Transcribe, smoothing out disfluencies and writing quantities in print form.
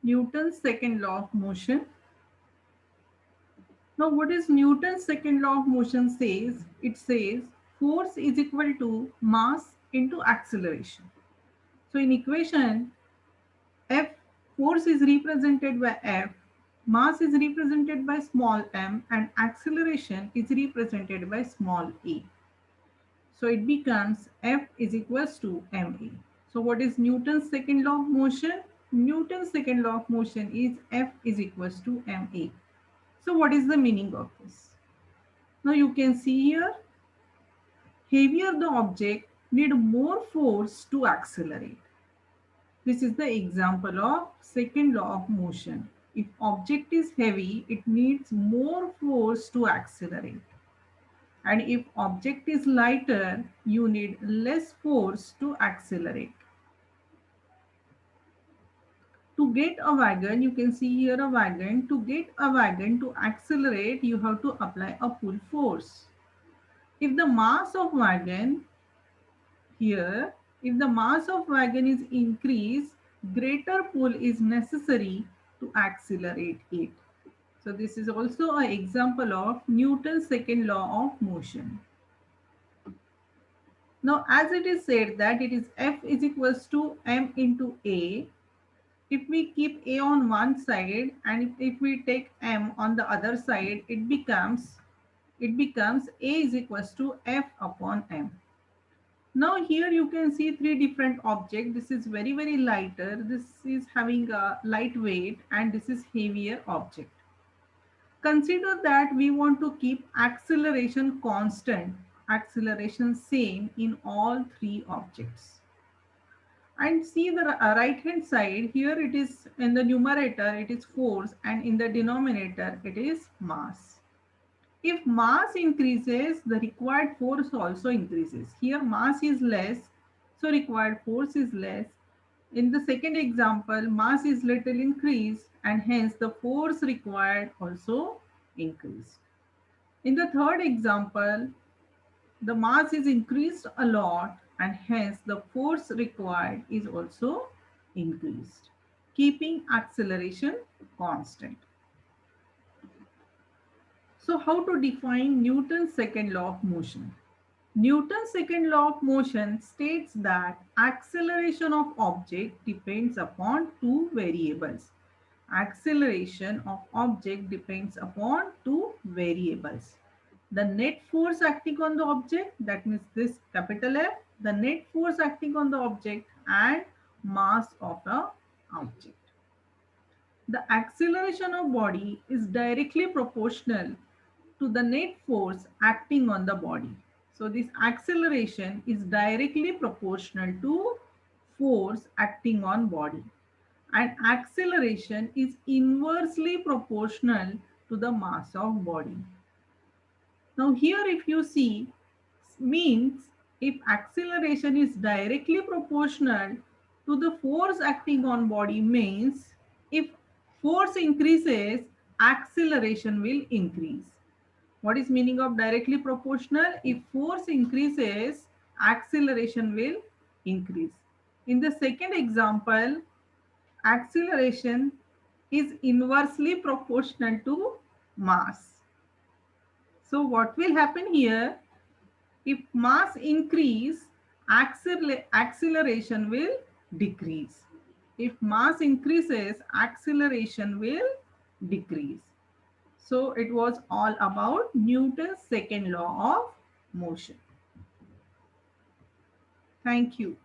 Newton's second law of motion. Now, what is Newton's second law of motion says? It says force is equal to mass into acceleration. So in equation, F, force is represented by F, mass is represented by small m, and acceleration is represented by small a. So it becomes F is equals to ma. So what is Newton's second law of motion? Newton's second law of motion is F is equals to ma. So what is the meaning of this? Now you can see here, heavier the object, need more force to accelerate. This is the example of second law of motion. If object is heavy, it needs more force to accelerate. And if object is lighter, you need less force to accelerate. To get a wagon, you can see here a wagon. To get a wagon to accelerate, you have to apply a pull force. If the mass of wagon here, if the mass of wagon is increased, greater pull is necessary to accelerate it. So this is also an example of Newton's second law of motion. Now, as it is said that it is F is equals to m into a, if we keep a on one side and if we take m on the other side, it becomes a is equals to F upon m. Now here you can see three different objects. This is very lighter. This is having a lightweight and this is heavier object. Consider that we want to keep acceleration constant, acceleration same in all three objects. And see the right hand side, here it is in the numerator, it is force, and in the denominator, it is mass. If mass increases, the required force also increases. Here mass is less, so required force is less. In the second example, mass is little increased and hence the force required also increased. In the third example, the mass is increased a lot and hence the force required is also increased, keeping acceleration constant. So how to define Newton's second law of motion? Newton's second law of motion states that acceleration of object depends upon two variables. Acceleration of object depends upon two variables. The net force acting on the object, that means this capital F, the net force acting on the object, and mass of the object. The acceleration of body is directly proportional to the net force acting on the body. So this acceleration is directly proportional to force acting on body, and acceleration is inversely proportional to the mass of body. Now here if you see, means if acceleration is directly proportional to the force acting on body, means if force increases, acceleration will increase. What is meaning of directly proportional? If force increases, acceleration will increase. In the second example, acceleration is inversely proportional to mass. So what will happen here? If mass increase, acceleration will decrease. If mass increases, acceleration will decrease. So it was all about Newton's second law of motion. Thank you.